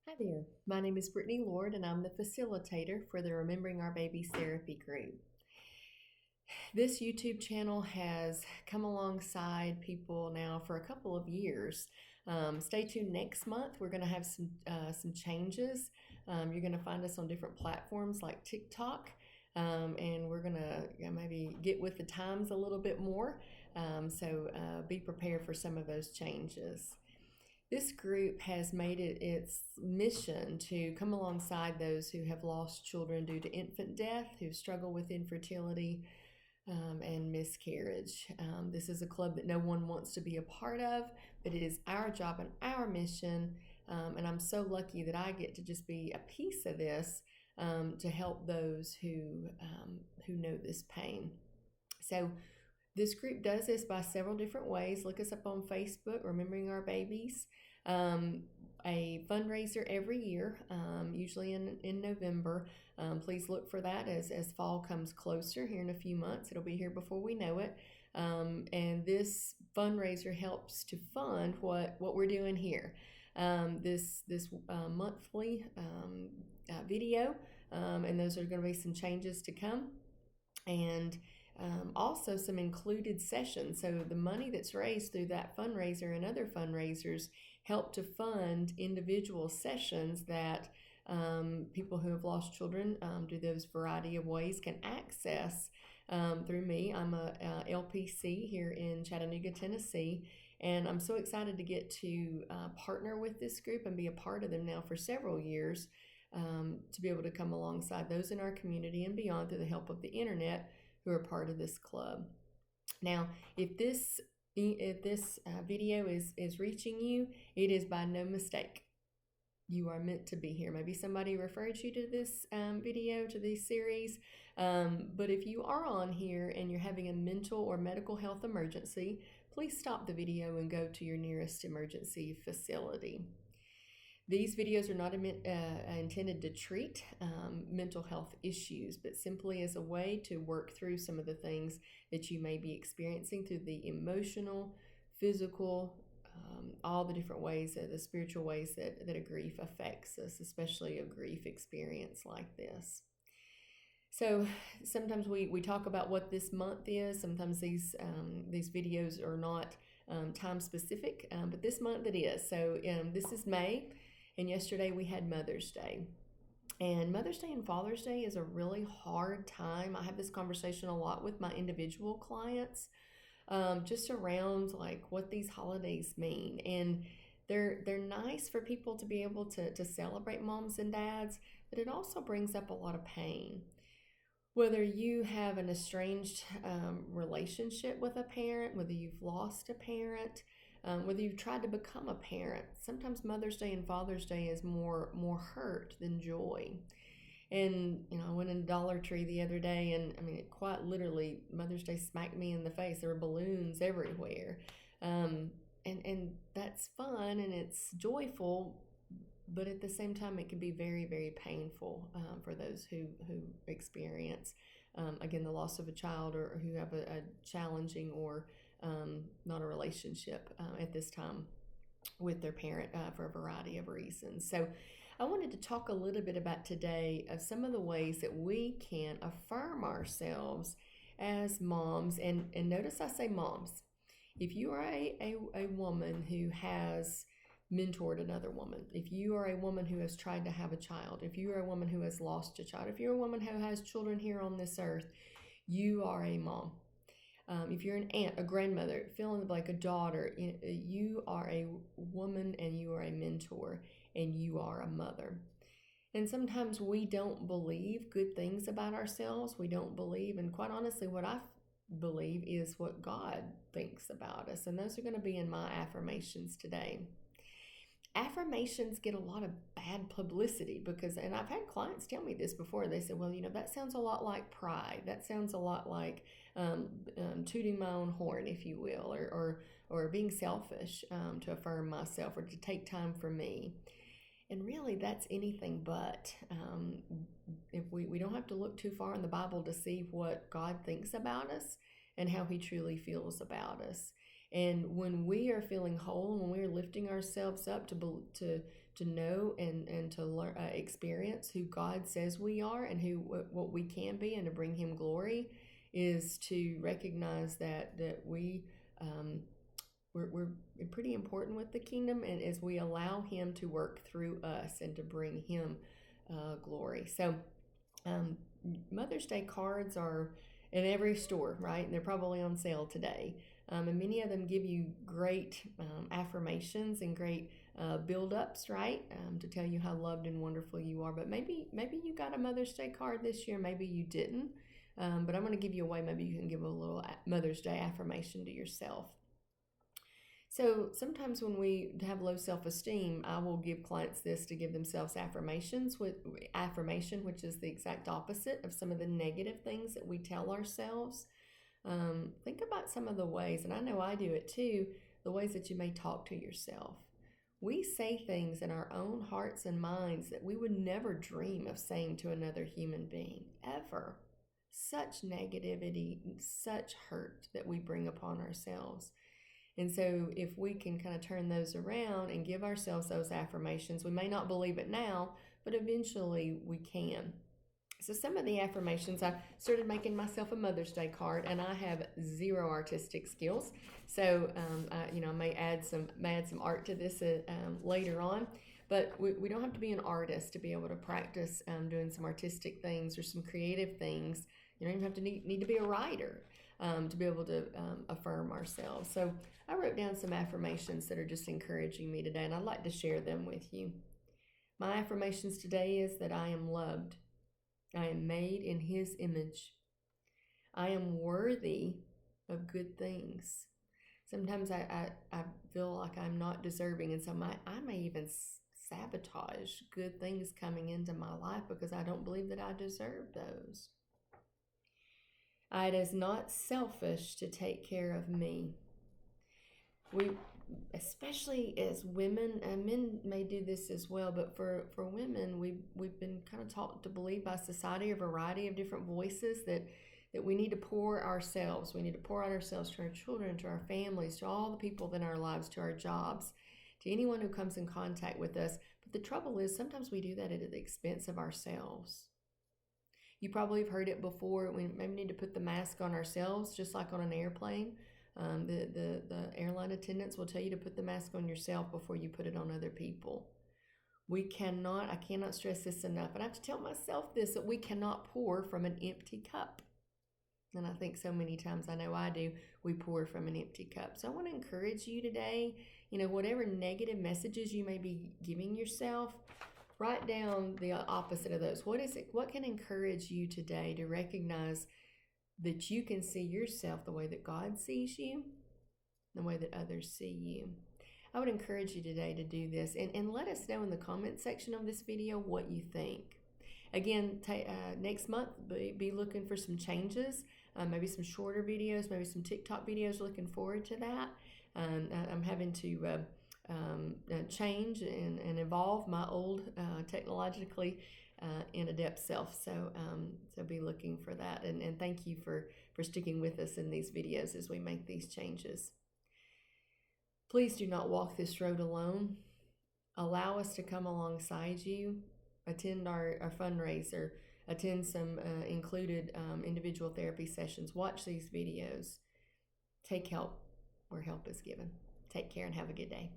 Hi there. My name is Brittany Lord, and I'm the facilitator for the Remembering Our Babies Therapy Group. This YouTube channel has come alongside people now for a couple of years. Stay tuned next month. We're going to have some changes. You're going to find us on different platforms like TikTok, and we're going to maybe get with the times a little bit more. So be prepared for some of those changes. This group has made it its mission to come alongside those who have lost children due to infant death, who struggle with infertility and miscarriage. This is a club that no one wants to be a part of, but it is our job and our mission. And I'm so lucky that I get to just be a piece of this to help those who know this pain. So this group does this by several different ways. Look us up on Facebook, Remembering Our Babies. A fundraiser every year, usually in November. Please look for that as fall comes closer here in a few months. It'll be here before we know it. And this fundraiser helps to fund what we're doing here. This monthly video, and those are going to be some changes to come. And also some included sessions. So the money that's raised through that fundraiser and other fundraisers help to fund individual sessions that people who have lost children through those variety of ways can access through me. I'm a LPC here in Chattanooga, Tennessee, and I'm so excited to get to partner with this group and be a part of them now for several years, to be able to come alongside those in our community and beyond through the help of the internet who are part of this club. Now, if this video is reaching you, it is by no mistake. You are meant to be here. Maybe somebody referred you to this video, to this series. But if you are on here and you're having a mental or medical health emergency, please stop the video and go to your nearest emergency facility. These videos are not intended to treat mental health issues, but simply as a way to work through some of the things that you may be experiencing through the emotional, physical, all the different ways, the spiritual ways that a grief affects us, especially a grief experience like this. So sometimes we talk about what this month is. Sometimes these videos are not time specific, but this month it is. So this is May. And yesterday we had Mother's Day. And Mother's Day and Father's Day is a really hard time. I have this conversation a lot with my individual clients, just around like what these holidays mean. And they're nice for people to be able to celebrate moms and dads, but it also brings up a lot of pain. Whether you have an estranged relationship with a parent, whether you've lost a parent, whether you've tried to become a parent, sometimes Mother's Day and Father's Day is more hurt than joy. And I went in Dollar Tree the other day, and I mean, it quite literally, Mother's Day smacked me in the face. There were balloons everywhere, and that's fun and it's joyful, but at the same time, it can be very, very painful for those who experience again the loss of a child, or who have a challenging or not a relationship at this time with their parent for a variety of reasons. So I wanted to talk a little bit about today of some of the ways that we can affirm ourselves as moms. And notice I say moms. If you are a woman who has mentored another woman, if you are a woman who has tried to have a child, if you are a woman who has lost a child, if you're a woman who has children here on this earth, you are a mom. If you're an aunt, a grandmother, fill in the blank, a daughter, you are a woman and you are a mentor and you are a mother. And sometimes we don't believe good things about ourselves. We don't believe, and quite honestly, what I believe is what God thinks about us. And those are going to be in my affirmations today. Affirmations get a lot of bad publicity because, and I've had clients tell me this before, they said, well, that sounds a lot like pride. That sounds a lot like tooting my own horn, if you will, or being selfish to affirm myself or to take time for me. And really, that's anything but. If we don't have to look too far in the Bible to see what God thinks about us and how he truly feels about us. And when we are feeling whole, when we are lifting ourselves up to know and to learn, experience who God says we are and what we can be, and to bring Him glory, is to recognize that we're pretty important with the kingdom, and as we allow Him to work through us and to bring Him glory. So Mother's Day cards are in every store, right? And they're probably on sale today. And many of them give you great affirmations and great build-ups, right? To tell you how loved and wonderful you are. But maybe you got a Mother's Day card this year. Maybe you didn't. But I'm going to give you a way. Maybe you can give a little Mother's Day affirmation to yourself. So sometimes when we have low self-esteem, I will give clients this to give themselves affirmations, with affirmation, which is the exact opposite of some of the negative things that we tell ourselves. Think about some of the ways, and I know I do it too, the ways that you may talk to yourself. We say things in our own hearts and minds that we would never dream of saying to another human being, ever. Such negativity, such hurt that we bring upon ourselves. And so if we can kind of turn those around and give ourselves those affirmations, we may not believe it now, but eventually we can. So some of the affirmations, I started making myself a Mother's Day card, and I have zero artistic skills. So I may add some art to this later on. But we don't have to be an artist to be able to practice doing some artistic things or some creative things. You don't even have to need to be a writer to be able to affirm ourselves. So I wrote down some affirmations that are just encouraging me today, and I'd like to share them with you. My affirmations today is that I am loved. I am made in His image. I am worthy of good things. Sometimes I feel like I'm not deserving, and so I may even sabotage good things coming into my life because I don't believe that I deserve those. It is not selfish to take care of me. We, especially as women, and men may do this as well, but for women, we've been kind of taught to believe by society a variety of different voices that we need to pour ourselves. We need to pour out ourselves to our children, to our families, to all the people in our lives, to our jobs, to anyone who comes in contact with us. But the trouble is sometimes we do that at the expense of ourselves. You probably have heard it before. We maybe need to put the mask on ourselves, just like on an airplane. The airline attendants will tell you to put the mask on yourself before you put it on other people. I cannot stress this enough. And I have to tell myself this, that we cannot pour from an empty cup. And I think so many times, I know I do, we pour from an empty cup. So I want to encourage you today, whatever negative messages you may be giving yourself, write down the opposite of those. What can encourage you today to recognize that you can see yourself the way that God sees you, the way that others see you? I would encourage you today to do this, and let us know in the comment section of this video what you think. Again, next month, be looking for some changes, maybe some shorter videos, maybe some TikTok videos. Looking forward to that. I'm having to change and evolve my old technologically inadept self. So be looking for that. And thank you for sticking with us in these videos as we make these changes. Please do not walk this road alone. Allow us to come alongside you. Attend our fundraiser. Attend some included individual therapy sessions. Watch these videos. Take help where help is given. Take care and have a good day.